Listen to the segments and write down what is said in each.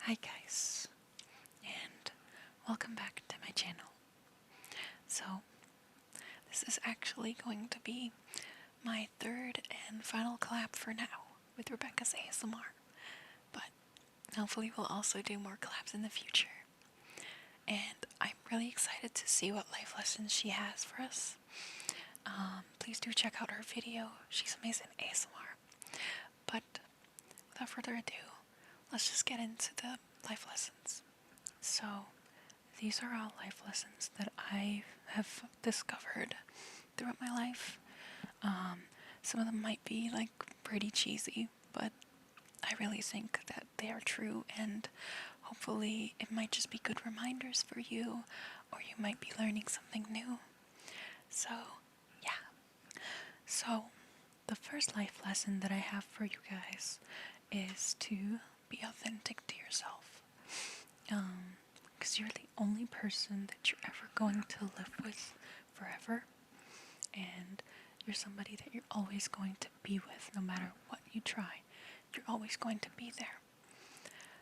Hi guys, and welcome back to my channel. So, this is actually going to be my third and final collab for now with Rebecca's ASMR, but hopefully we'll also do more collabs in the future. And I'm really excited to see what life lessons she has for us. Please do check out her video, she's amazing ASMR. But without further ado, let's just get into the life lessons. So, these are all life lessons that I have discovered throughout my life. Some of them might be like pretty cheesy, but I really think that they are true, and hopefully it might just be good reminders for you, or you might be learning something new. So, yeah. So, the first life lesson that I have for you guys is to be authentic to yourself. Because you're the only person that you're ever going to live with forever, and you're somebody that you're always going to be with no matter what you try. You're always going to be there.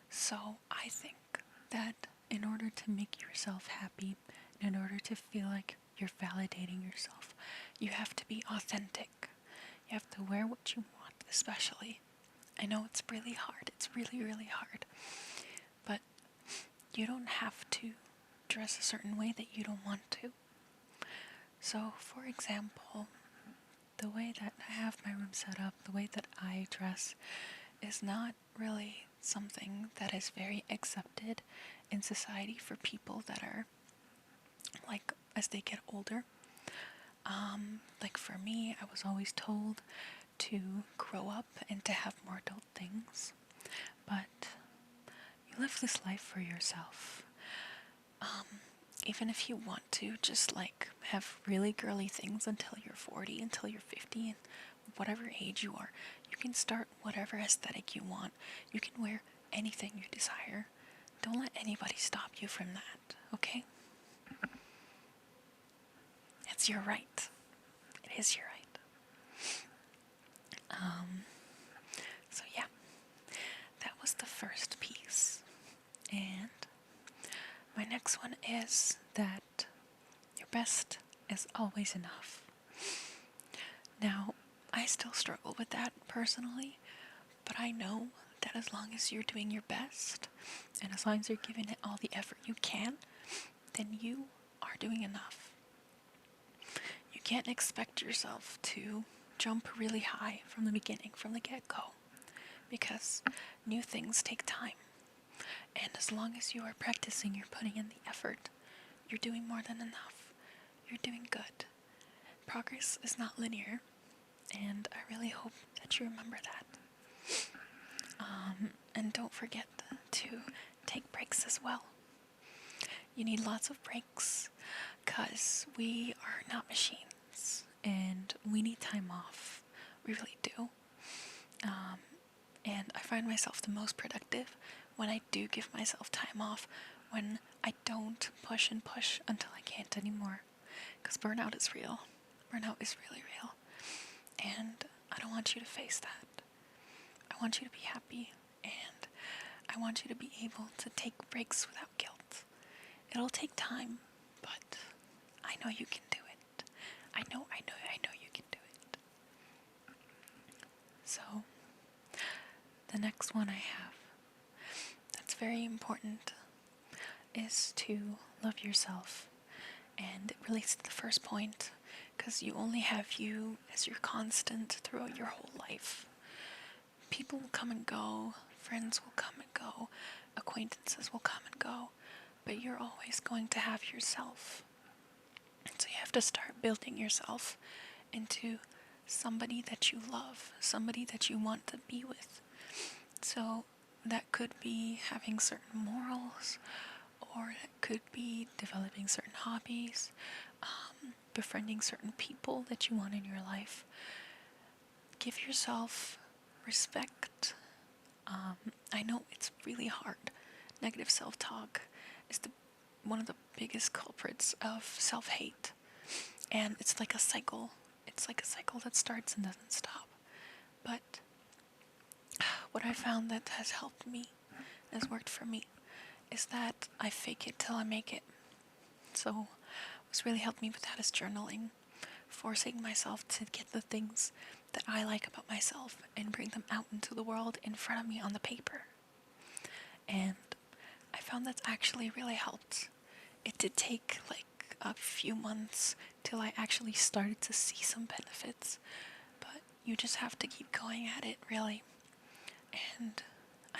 So I think that in order to make yourself happy, in order to feel like you're validating yourself, you have to be authentic. You have to wear what you want, especially. I know it's really hard. It's really, really hard. But you don't have to dress a certain way that you don't want to. So, for example, the way that I have my room set up, the way that I dress, is not really something that is very accepted in society for people that are, like, as they get older. Like for me, I was always told to grow up and to have more adult things. But you live this life for yourself. Even if you want to just like have really girly things until you're 40, until you're 50, and whatever age you are, you can start whatever aesthetic you want. You can wear anything you desire. Don't let anybody stop you from that, okay? It's your right. It is your right. So yeah, that was the first piece. And my next one is that your best is always enough. Now, I still struggle with that personally, but I know that as long as you're doing your best, and as long as you're giving it all the effort you can, then you are doing enough. You can't expect yourself to jump really high from the beginning, from the get-go, because new things take time. And as long as you are practicing, you're putting in the effort, you're doing more than enough. You're doing good. Progress is not linear, and I really hope that you remember that. And don't forget to take breaks as well. You need lots of breaks, because we are not machines, and we need time off. We really do. And I find myself the most productive when I do give myself time off, when I don't push and push until I can't anymore. Because burnout is real. Burnout is really real. And I don't want you to face that. I want you to be happy, and I want you to be able to take breaks without guilt. It'll take time, but I know you can do it. I know you can do it. So, the next one I have that's very important is to love yourself. And it relates to the first point, because you only have you as your constant throughout your whole life. People will come and go, friends will come and go, acquaintances will come and go, but you're always going to have yourself. So you have to start building yourself into somebody that you love, somebody that you want to be with. So that could be having certain morals, or it could be developing certain hobbies, befriending certain people that you want in your life. Give yourself respect. I know it's really hard. Negative self-talk is one of the biggest culprits of self-hate. And it's like a cycle. It's like a cycle that starts and doesn't stop. But what I found that has helped me has worked for me is that I fake it till I make it. So what's really helped me with that is journaling, forcing myself to get the things that I like about myself and bring them out into the world in front of me on the paper. And I found that's actually really helped. It did take like a few months till I actually started to see some benefits, but you just have to keep going at it, really. And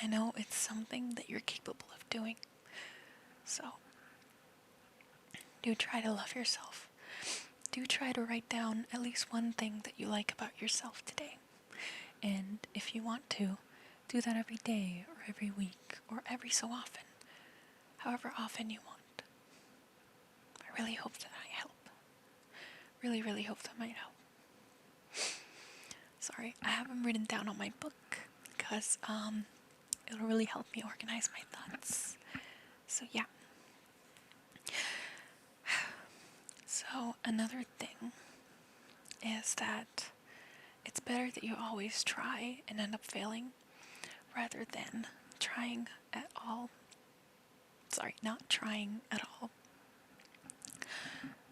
I know it's something that you're capable of doing. So, do try to love yourself. Do try to write down at least one thing that you like about yourself today. And if you want to, do that every day or every week or every so often. However often you want. I really hope that I help. Really, really hope that might help. Sorry, I have them written down on my book because it'll really help me organize my thoughts. So yeah. So another thing is that it's better that you always try and end up failing rather than trying at all. Sorry, not trying at all.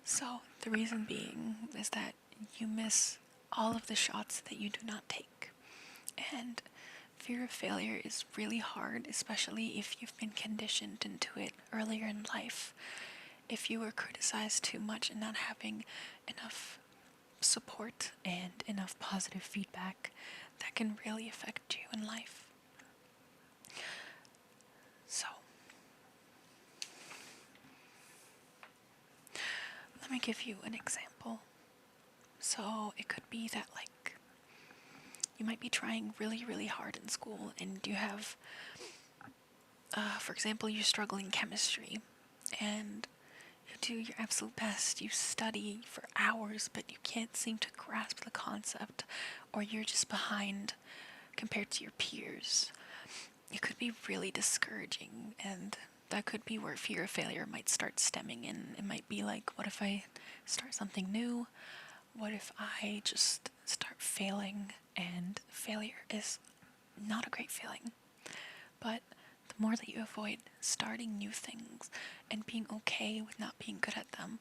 So the reason being is that you miss all of the shots that you do not take. And fear of failure is really hard, especially if you've been conditioned into it earlier in life. If you were criticized too much and not having enough support and enough positive feedback, that can really affect you in life. So, let me give you an example. So, it could be that, like, you might be trying really, really hard in school and you have, for example, you struggle in chemistry and you do your absolute best, you study for hours, but you can't seem to grasp the concept, or you're just behind compared to your peers. It could be really discouraging, and that could be where fear of failure might start stemming in. It might be like, what if I start something new? What if I just start failing? And failure is not a great feeling. But the more that you avoid starting new things and being okay with not being good at them,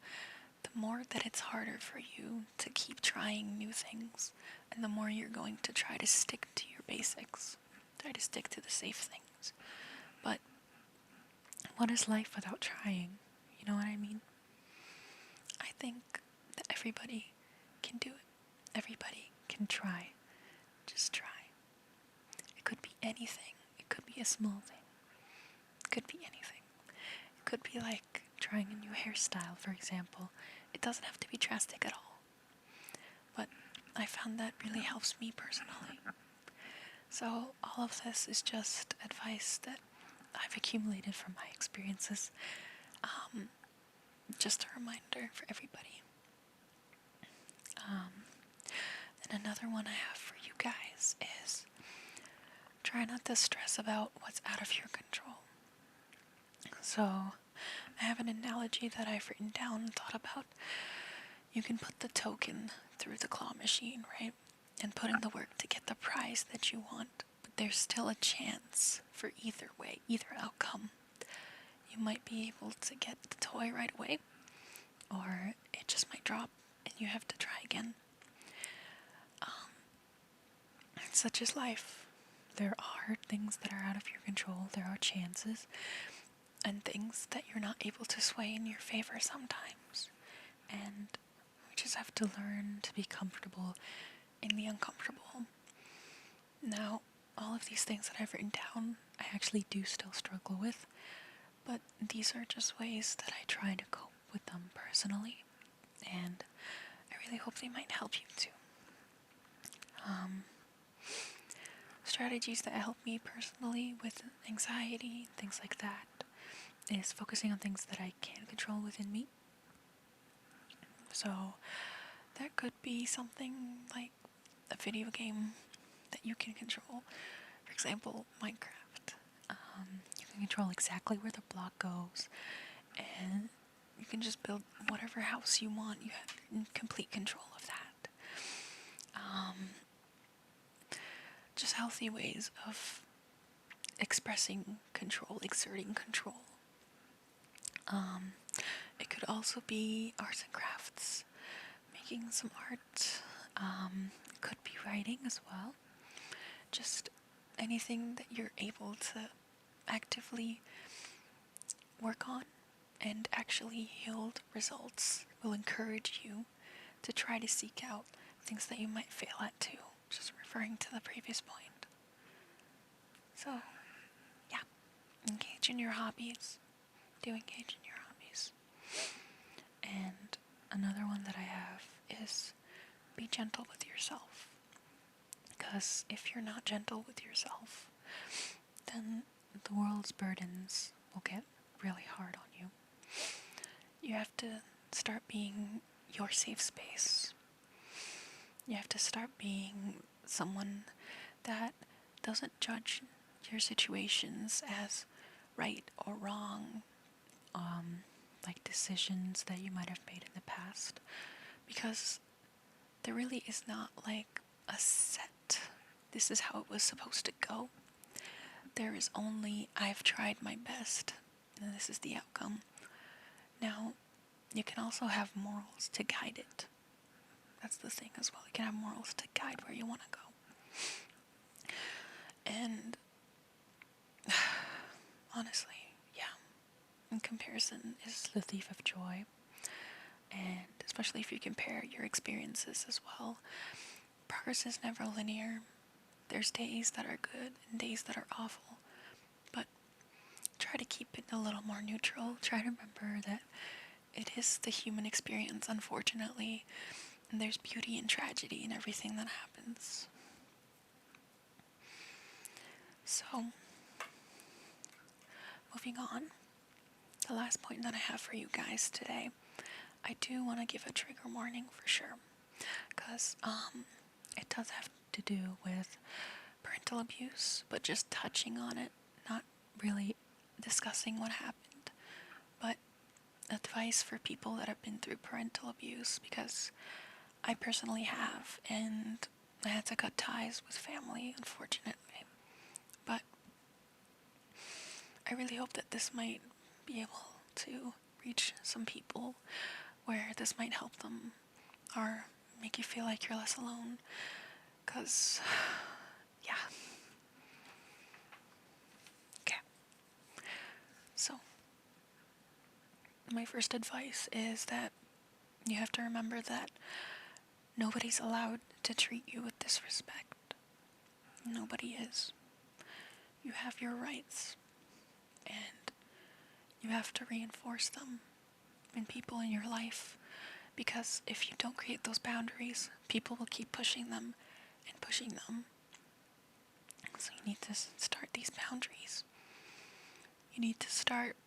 the more that it's harder for you to keep trying new things, and the more you're going to try to stick to your basics, try to stick to the safe things. But what is life without trying? You know what I mean? I think that everybody can do it. Everybody can try. Just try. It could be anything. It could be a small thing. It could be anything. It could be like trying a new hairstyle, for example. It doesn't have to be drastic at all. But I found that really helps me personally. So all of this is just advice that I've accumulated from my experiences. Just a reminder for everybody. And another one I have for you guys is try not to stress about what's out of your control. So I have an analogy that I've written down and thought about. You can put the token through the claw machine, right? And put in the work to get the prize that you want. But there's still a chance for either way, either outcome. You might be able to get the toy right away, or it just might drop and you have to try again. Such is life. There are things that are out of your control. There are chances and things that you're not able to sway in your favor sometimes. And we just have to learn to be comfortable in the uncomfortable. Now, all of these things that I've written down, I actually do still struggle with, but these are just ways that I try to cope with them personally, and I really hope they might help you too. Strategies that help me personally with anxiety, things like that, is focusing on things that I can control within me. So that could be something like a video game that you can control. For example, Minecraft. You can control exactly where the block goes, and you can just build whatever house you want. You have complete control of that. Just healthy ways of expressing control, exerting control. It could also be arts and crafts, making some art. It could be writing as well. Just anything that you're able to actively work on and actually yield results will encourage you to try to seek out things that you might fail at too. Just referring to the previous point. So, yeah, engage in your hobbies. Do engage in your hobbies. And another one that I have is be gentle with yourself. Because if you're not gentle with yourself, then the world's burdens will get really hard on you. You have to start being your safe space. You have to start being someone that doesn't judge your situations as right or wrong, like decisions that you might have made in the past, because there really is not like a set, this is how it was supposed to go. There is only, I've tried my best, and this is the outcome. Now, you can also have morals to guide it. That's the thing as well. You can have morals to guide where you want to go. And honestly, yeah, in comparison is the thief of joy. And especially if you compare your experiences as well, progress is never linear. There's days that are good and days that are awful. But try to keep it a little more neutral. Try to remember that it is the human experience, unfortunately. And there's beauty and tragedy in everything that happens. So, moving on, the last point that I have for you guys today, I do want to give a trigger warning for sure, because it does have to do with parental abuse, but just touching on it, not really discussing what happened, but advice for people that have been through parental abuse, because I personally have, and I had to cut ties with family, unfortunately. But I really hope that this might be able to reach some people where this might help them or make you feel like you're less alone. Because, yeah. Okay. So, my first advice is that you have to remember that nobody's allowed to treat you with disrespect. Nobody is. You have your rights, and you have to reinforce them in people in your life, because if you don't create those boundaries, people will keep pushing them and pushing them. So you need to start these boundaries. You need to start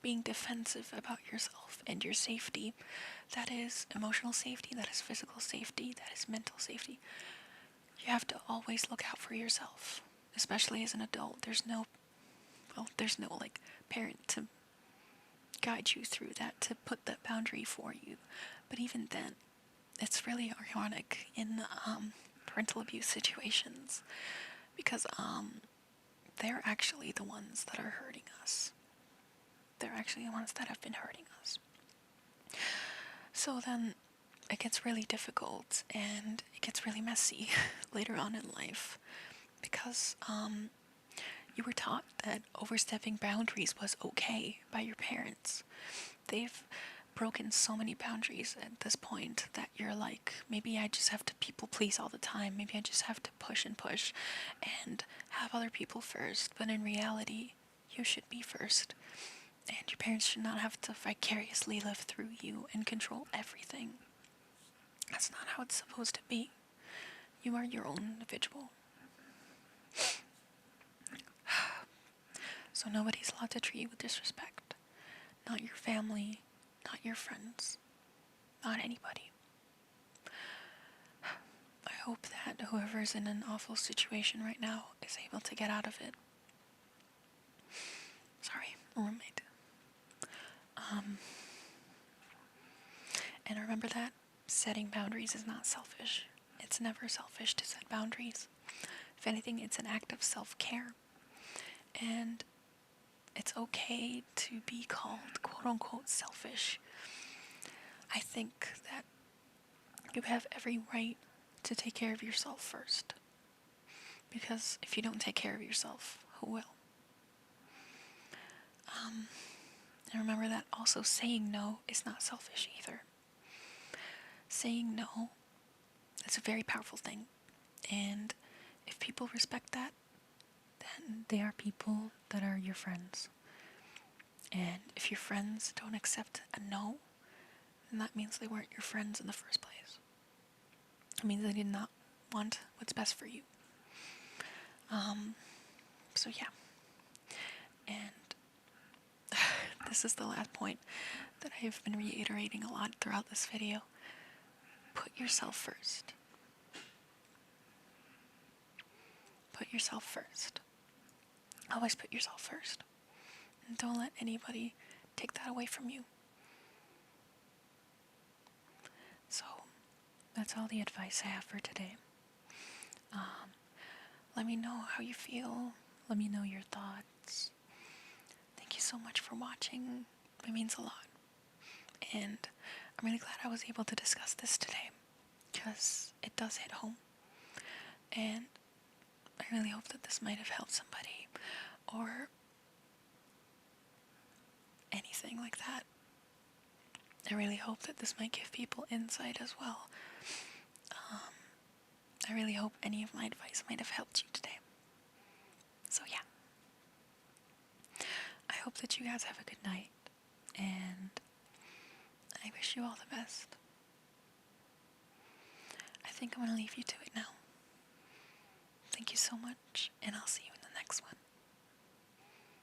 being defensive about yourself and your safety. That is emotional safety, that is physical safety, that is mental safety. You have to always look out for yourself, especially as an adult. There's no like parent to guide you through that, to put that boundary for you. But even then, it's really ironic in parental abuse situations, because they're actually the ones that are hurting us. They're actually the ones that have been hurting us. So then it gets really difficult and it gets really messy later on in life, because you were taught that overstepping boundaries was okay by your parents. They've broken so many boundaries at this point that you're like, maybe I just have to people please all the time. Maybe I just have to push and push and have other people first. But in reality, you should be first. And your parents should not have to vicariously live through you and control everything. That's not how it's supposed to be. You are your own individual. So nobody's allowed to treat you with disrespect. Not your family, not your friends, not anybody. I hope that whoever's in an awful situation right now is able to get out of it. Sorry, roommate. And remember that setting boundaries is not selfish. It's never selfish to set boundaries. If anything, it's an act of self-care. And it's okay to be called quote-unquote selfish. I think that you have every right to take care of yourself first. Because if you don't take care of yourself, who will? And remember that also saying no is not selfish either. Saying no, it's a very powerful thing. And if people respect that, then they are people that are your friends. And if your friends don't accept a no, then that means they weren't your friends in the first place. It means they did not want what's best for you. So yeah. And this is the last point that I've been reiterating a lot throughout this video. Put yourself first. Put yourself first. Always put yourself first. And don't let anybody take that away from you. So, that's all the advice I have for today. Let me know how you feel. Let me know your thoughts. Thank you so much for watching. It means a lot. And I'm really glad I was able to discuss this today, because it does hit home. And I really hope that this might have helped somebody, or anything like that. I really hope that this might give people insight as well. I really hope any of my advice might have helped you today. So yeah. I hope that you guys have a good night, and I wish you all the best. I think I'm going to leave you to it now. Thank you so much, and I'll see you in the next one.